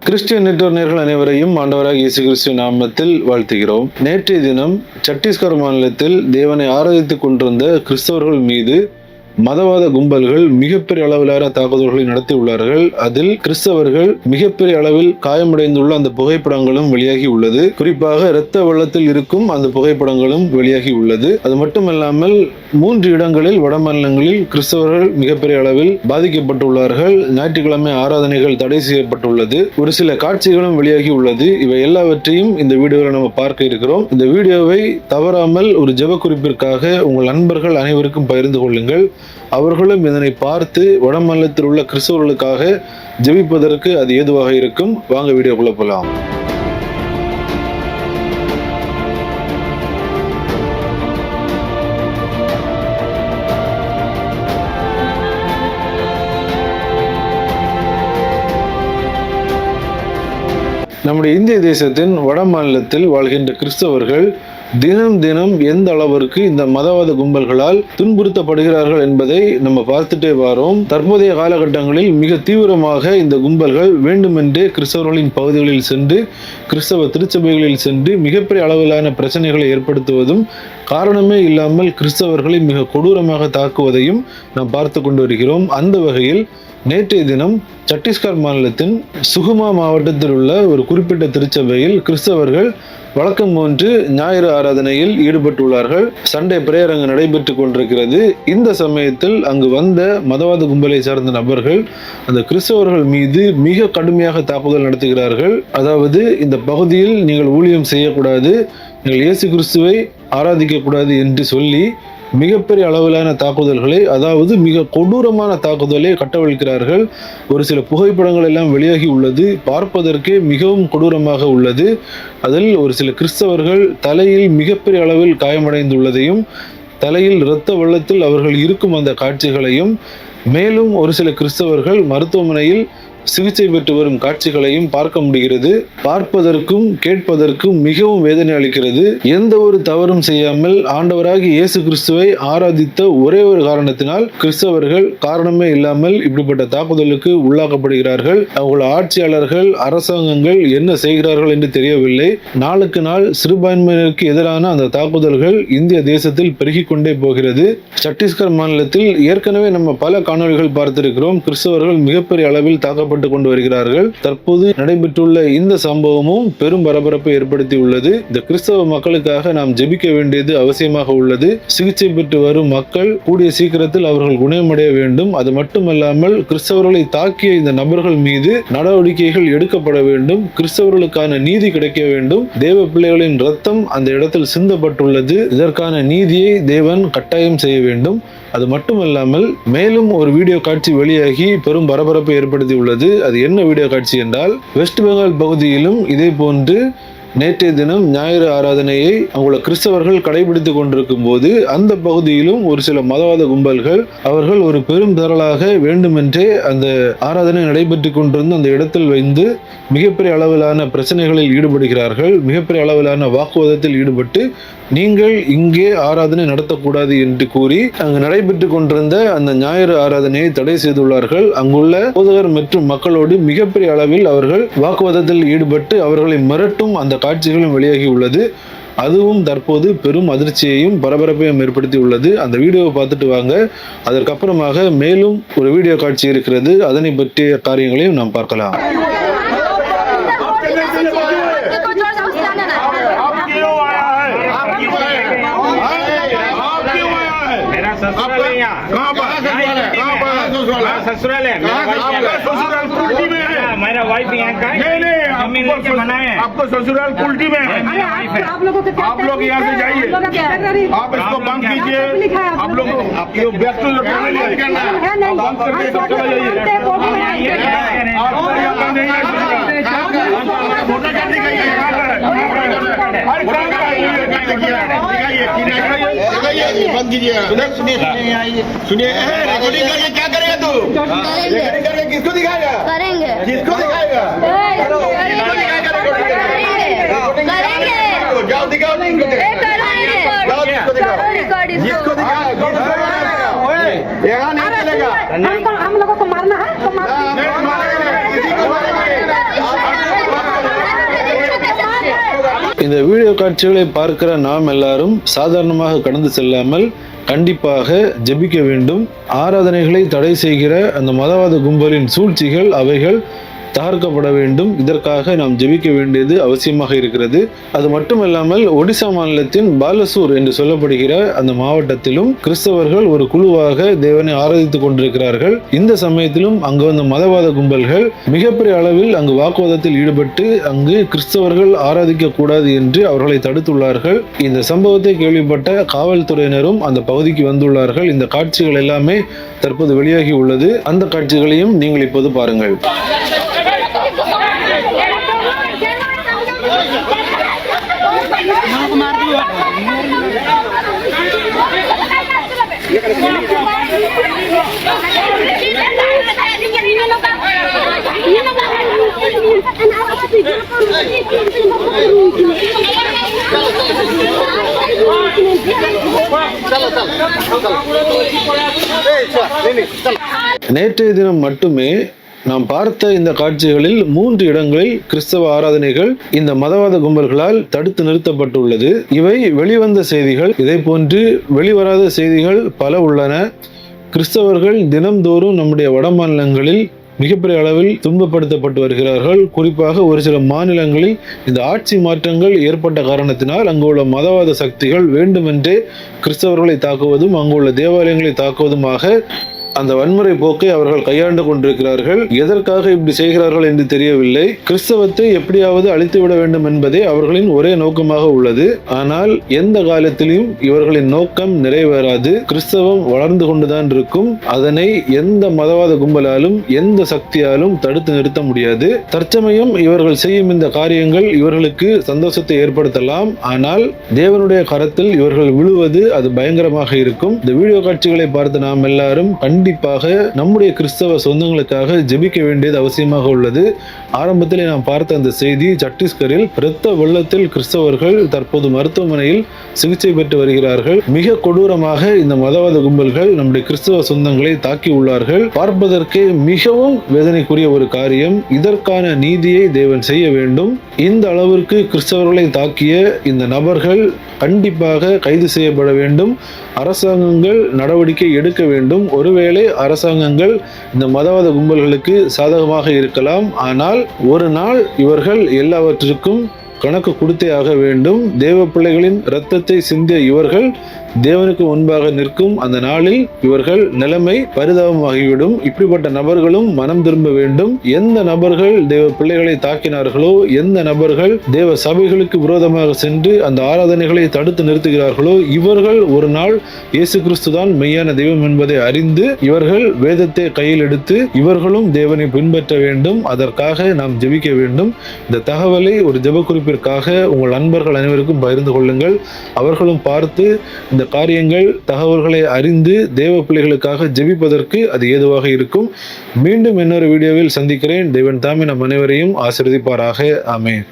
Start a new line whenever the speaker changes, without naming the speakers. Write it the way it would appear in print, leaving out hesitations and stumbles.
Christian network நேயர்கள் அனைவரையும் ஆண்டவராக இயேசு கிறிஸ்து நாமத்தில் வாழ்த்துகிறோம். நேற்றைய தினம் சத்தீஸ்கர் மாநிலத்தில் தேவனை ஆராதித்துக் கொண்டிருந்த கிறிஸ்தவர்கள் மீது மதவாத கும்பல்கள் மிகப்பெரிய அளவிலான தாக்குதல்களை நடத்தியுள்ளார்கள். அதில் கிறிஸ்தவர்கள் மிகப்பெரிய அளவில் காயமடைந்துள்ள அந்த புகைப்படங்களும் வெளியாகி உள்ளது. குறிப்பாக இரத்த வெள்ளத்தில் இருக்கும் அந்த புகைப்படங்களும் வெளியாகி உள்ளது. அது மட்டுமல்லாமல் 3 இடங்களில் வட மாநிலங்களில் கிறிஸ்தவர்கள் மிகப்பெரிய அளவில் பாதிக்கப்பட்டுள்ளார்கள். ஞாயிற்றுக்கிழமை ஆராதனைகள் தடை செய்யப்பட்டுள்ளது. ஒரு சில காட்சிகளும் வெளியாகி உள்ளது. இவை எல்லாவற்றையும் இந்த வீடியோவில் நம்ம பார்க்க இருக்கிறோம். இந்த வீடியோவை தவறாமல் ஒரு ஜெப குறிப்பிற்காக உங்கள் நண்பர்கள் அனைவருக்கும் பகிர்ந்து கொள்ளுங்கள். அவர்களும் இதனை பார்த்து வட மாநிலத்தில் உள்ள கிறிஸ்தவர்களுக்காக ஜெபிப்பதற்கு அது ஏதுவாக இருக்கும். வாங்க வீடியோக்குள்ள போலாம். நம்முடைய இந்திய தேசத்தின் வட மாநிலத்தில் வாழ்கின்ற கிறிஸ்தவர்கள் தினம் தினம் எந்த அளவிற்கு இந்த மதவாத கும்பல்களால் துன்புறுத்தப்படுகிறார்கள் என்பதை நம்ம பார்த்துட்டே வரோம். தற்போதைய காலகட்டங்களில் மிக தீவிரமாக இந்த கும்பல்கள் வேண்டுமென்றே கிறிஸ்தவர்களின் பகுதிகளில் சென்று கிறிஸ்தவ திருச்சபைகளில் சென்று மிகப்பெரிய அளவிலான பிரச்சனைகளை ஏற்படுத்துவதும் காரணமே இல்லாமல் கிறிஸ்தவர்களை மிக கொடூரமாக தாக்குவதையும் நாம் பார்த்து கொண்டு வருகிறோம். அந்த வகையில் நேற்றைய தினம் சத்தீஸ்கர் மாநிலத்தின் சுகுமா மாவட்டத்தில் உள்ள ஒரு குறிப்பிட்ட திருச்சபையில் கிறிஸ்தவர்கள் வழக்கம் போன்று ஞாயிறு ஆராதனையில் ஈடுபட்டுள்ளார்கள். சண்டே பிரேயர் அங்கு நடைபெற்றுக் கொண்டிருக்கிறது. இந்த சமயத்தில் அங்கு வந்த மதவாத கும்பலை சார்ந்த நபர்கள் அந்த கிறிஸ்தவர்கள் மீது மிக கடுமையாக தாக்குதல் நடத்துகிறார்கள். அதாவது, இந்த பகுதியில் நீங்கள் ஊழியம் செய்யக்கூடாது, நீங்கள் இயேசு கிறிஸ்துவை ஆராதிக்க கூடாது என்று சொல்லி மிகப்பெரிய அளவிலான தாக்குதல்களை, அதாவது மிக கொடூரமான தாக்குதலை கட்டவிழ்க்கிறார்கள். ஒரு சில புகைப்படங்கள் எல்லாம் வெளியாகி உள்ளது. பார்ப்பதற்கே மிகவும் கொடூரமாக உள்ளது. அதில் ஒரு சில கிறிஸ்தவர்கள் தலையில் மிகப்பெரிய அளவில் காயமடைந்துள்ளதையும் தலையில் இரத்த வெள்ளத்தில் அவர்கள் இருக்கும் அந்த காட்சிகளையும், மேலும் ஒரு சில கிறிஸ்தவர்கள் மருத்துவமனையில் சிகிச்சை பெற்று வரும் காட்சிகளையும் பார்க்க முடிகிறது. பார்ப்பதற்கும் கேட்பதற்கும் மிகவும் வேதனை அளிக்கிறது. எந்த ஒரு தவறும் செய்யாமல் ஆண்டவராகி இயேசு கிறிஸ்துவை ஆராதித்த ஒரே ஒரு காரணத்தினால் கிறிஸ்தவர்கள் காரணமே இல்லாமல் இப்படிப்பட்ட தாக்குதலுக்கு உள்ளாக்கப்படுகிறார்கள். அவங்கள ஆட்சியாளர்கள், அரசாங்கங்கள் என்ன செய்கிறார்கள் என்று தெரியவில்லை. நாளுக்கு நாள் சிறுபான்மையினருக்கு எதிரான அந்த தாக்குதல்கள் இந்திய தேசத்தில் பெருகிக் கொண்டே போகிறது. சத்தீஸ்கர் மாநிலத்தில் ஏற்கனவே நம்ம பல காணொலிகள் பார்த்திருக்கிறோம். கிறிஸ்தவர்கள் மிகப்பெரிய அளவில் தாக்கப்பட்டு கொண்டு வருகிறார்கள். தற்போது நடைபெற்றுள்ள இந்த சம்பவமும் பெரும் பரபரப்பை ஏற்படுத்தி உள்ளது. இந்த கிறிஸ்தவ மக்களுக்காக நாம் ஜெபிக்க வேண்டியது அவசியமாக உள்ளது. சிகிச்சை பெற்று வரும் மக்கள் கூடிய சீக்கிரத்தில் அவர்கள் குணமடைய வேண்டும். அது மட்டுமல்லாமல் கிறிஸ்தவர்களை தாக்கிய இந்த நபர்கள் மீது நடவடிக்கைகள் எடுக்கப்பட வேண்டும். கிறிஸ்தவர்களுக்கான நீதி கிடைக்க வேண்டும். தேவ பிள்ளைகளின் ரத்தம் அந்த இடத்தில் சிந்தப்பட்டுள்ளது. இதற்கான நீதியை தேவன் கட்டாயம் செய்ய வேண்டும். அது மட்டுமல்லாமல் மேலும் ஒரு வீடியோ காட்சி வெளியாகி பெரும் பரபரப்பை ஏற்படுத்தி உள்ளது. அது என்ன வீடியோ காட்சி என்றால், வெஸ்ட் பெங்கால் பகுதியிலும் இதே போன்று நேற்றைய தினம் ஞாயிறு ஆராதனையை அவங்கள கிறிஸ்தவர்கள் கடைபிடித்துக் கொண்டிருக்கும் போது அந்த பகுதியிலும் ஒரு சில மதவாத கும்பல்கள் அவர்கள் ஒரு பெரும் திரளாக வேண்டுமென்றே அந்த ஆராதனை நடைபெற்றுக் கொண்டிருந்த அந்த இடத்தில் வைத்து மிகப்பெரிய அளவிலான பிரச்சனைகளில் ஈடுபடுகிறார்கள். மிகப்பெரிய அளவிலான வாக்குவாதத்தில் ஈடுபட்டு நீங்கள் இங்கே ஆராதனை நடத்தக்கூடாது என்று கூறி அங்கு நடைபெற்றுக் கொண்டிருந்த அந்த ஞாயிறு ஆராதனையை தடை செய்துள்ளார்கள். அங்குள்ள போதகர் மற்றும் மக்களோடு மிகப்பெரிய அளவில் அவர்கள் வாக்குவாதத்தில் ஈடுபட்டு அவர்களை மிரட்டும் அந்த காட்சிகளும் வெளியாகி உள்ளது. அதுவும் தற்போது பெரும் அதிர்ச்சியையும் பரபரப்பையும் ஏற்படுத்தி உள்ளது. அந்த வீடியோவை பார்த்துட்டு வாங்க. அதற்கப்புறமாக மேலும் ஒரு வீடியோ காட்சி இருக்கிறது. அதனை பற்றிய காரியங்களையும் நாம் பார்க்கலாம்.
ससुराल है मेरा वाइफ यहाँ का है। आपको ससुराल कुल्टी में है। आप लोग यहाँ से जाइए, आप इसको बंद कीजिए। आप लोग व्यस्त जाइए बंद कीजिए सुनिए रिकॉर्डिंग करके क्या करेगा तू रिकॉर्डिंग करके किसको दिखाएगा
करेंगे
किसको दिखाएगा जाओ दिखाओ जिसको दिखाओ यहाँ नहीं चलेगा
हम लोगों को मारना है तो
இந்த வீடியோ காட்சிகளை பார்க்கிற நாம் எல்லாரும் சாதாரணமாக கடந்து செல்லாமல் கண்டிப்பாக ஜெபிக்க வேண்டும். ஆராதனைகளை தடை செய்கிற அந்த மதவாத கும்பலின் சூழ்ச்சிகள் அவைகள் தகர்க்கப்பட வேண்டும். இதற்காக நாம் ஜெபிக்க வேண்டியது அவசியமாக இருக்கிறது. அது மட்டுமல்லாமல் ஒடிசா மாநிலத்தின் பாலசூர் என்று சொல்லப்படுகிற அந்த மாவட்டத்திலும் கிறிஸ்தவர்கள் ஒரு குழுவாக தேவனை ஆராதித்துக் கொண்டிருக்கிறார்கள். இந்த சமயத்திலும் அங்கு வந்த மதவாத கும்பல்கள் மிகப்பெரிய அளவில் அங்கு வாக்குவாதத்தில் ஈடுபட்டு அங்கு கிறிஸ்தவர்கள் ஆராதிக்க கூடாது என்று அவர்களை தடுத்துள்ளார்கள். இந்த சம்பவத்தை கேள்விப்பட்ட காவல்துறையினரும் அந்த பகுதிக்கு வந்துள்ளார்கள். இந்த காட்சிகள் எல்லாமே தற்போது வெளியாகி உள்ளது. அந்த காட்சிகளையும் நீங்கள் இப்போது பாருங்கள். நேற்றைய தினம் மட்டுமே நாம் பார்த்த இந்த காட்சிகளில் 3 இடங்களில் கிறிஸ்தவ ஆராதனைகள் இந்த மதவாத கும்பல்களால் தடுத்து நிறுத்தப்பட்டுள்ளது. இவை வெளிவந்த செய்திகள். இதை போன்று வெளிவராத செய்திகள் பல உள்ளன. கிறிஸ்தவர்கள் தினம்தோறும் நம்முடைய வட மாநிலங்களில் மிகப்பெரிய அளவில் துன்பப்படுத்தப்பட்டு வருகிறார்கள். குறிப்பாக ஒரு சில மாநிலங்களில் இந்த ஆட்சி மாற்றங்கள் ஏற்பட்ட காரணத்தினால் அங்குள்ள மதவாத சக்திகள் வேண்டுமென்றே கிறிஸ்தவர்களை தாக்குவதும் அங்குள்ள தேவாலயங்களை தாக்குவதுமாக அந்த வன்முறை போக்கை அவர்கள் கையாண்டு கொண்டிருக்கிறார்கள். எதற்காக இப்படி செய்கிறார்கள் என்று தெரியவில்லை. கிறிஸ்தவத்தை எப்படியாவது அழித்துவிட வேண்டும் என்பதே அவர்களின் ஒரே நோக்கமாக உள்ளது. ஆனால் எந்த காலத்திலும் இவர்களின் நோக்கம் நிறைவேறாது. கிறிஸ்தவம் வளர்ந்து கொண்டுதான் இருக்கும். அதனை எந்த மதவாத கும்பலாலும் எந்த சக்தியாலும் தடுத்து நிறுத்த முடியாது. தற்சமயம் இவர்கள் செய்யும் இந்த காரியங்கள் இவர்களுக்கு சந்தோஷத்தை ஏற்படுத்தலாம். ஆனால் தேவனுடைய கரத்தில் இவர்கள் விழுவது அது பயங்கரமாக இருக்கும். இந்த வீடியோ காட்சிகளை பார்த்து நாம் எல்லாரும் கண்டிப்பாக நம்முடைய கிறிஸ்தவ சொந்தங்களுக்காக ஜெபிக்க வேண்டியது அவசியமாக உள்ளது. ஆரம்பத்தில் நாம் பார்த்த அந்த செய்தி, சத்தீஸ்கரில் இரத்த வெள்ளத்தில் கிறிஸ்தவர்கள் தற்போது மருத்துவமனையில் சிகிச்சை பெற்று வருகிறார்கள். மிக கொடூரமாக இந்த மதவாத கும்பல்கள் நம்முடைய கிறிஸ்தவ சொந்தங்களை தாக்கி உள்ளார்கள். பார்ப்பதற்கே மிகவும் வேதனைக்குரிய ஒரு காரியம். இதற்கான நீதியை தேவன் செய்ய வேண்டும். இந்த அளவிற்கு கிறிஸ்தவர்களை தாக்கிய இந்த நபர்கள் கண்டிப்பாக கைது செய்யப்பட வேண்டும். அரசாங்கங்கள் நடவடிக்கை எடுக்க வேண்டும். ஒருவேளை அரசாங்கங்கள் இந்த மதவாத கும்பல்களுக்கு சாதகமாக இருக்கலாம். ஆனால் ஒரு நாள் இவர்கள் எல்லாவற்றிற்கும் கணக்கு கொடுத்தே ஆக வேண்டும். தேவ பிள்ளைகளின் இரத்தத்தை சிந்திய இவர்கள் தேவனுக்கு முன்பாக நிற்கும் அந்த நாளில் இவர்கள் நிலைமை பரிதாபமாகிவிடும். இப்படிப்பட்ட நபர்களும் மனம் திரும்ப வேண்டும். எந்த நபர்கள் தேவ பிள்ளைகளை தாக்கினார்களோ, எந்த நபர்கள் தேவ சபைகளுக்கு விரோதமாக சென்று அந்த ஆராதனைகளை தடுத்து நிறுத்துகிறார்களோ, இவர்கள் ஒரு நாள் இயேசு கிறிஸ்து தான் மெய்யான தெய்வம் என்பதை அறிந்து இவர்கள் வேதத்தை கையில் எடுத்து இவர்களும் தேவனை பின்பற்ற வேண்டும். அதற்காக நாம் ஜெபிக்க வேண்டும். இந்த தகவலை ஒரு ஜெப குறிப்பிற்காக உங்கள் நண்பர்கள் அனைவருக்கும் பகிர்ந்து கொள்ளுங்கள். அவர்களும் பார்த்து இந்த காரியங்கள் தகவல்களை அறிந்து தேவ பிள்ளைகளுக்காக ஜெபிப்பதற்கு அது ஏதுவாக இருக்கும். மீண்டும் இன்னொரு வீடியோவில் சந்திக்கிறேன். தேவன் தாமே நம் அனைவரையும் ஆசீர்வதிப்பாராக. ஆமென்.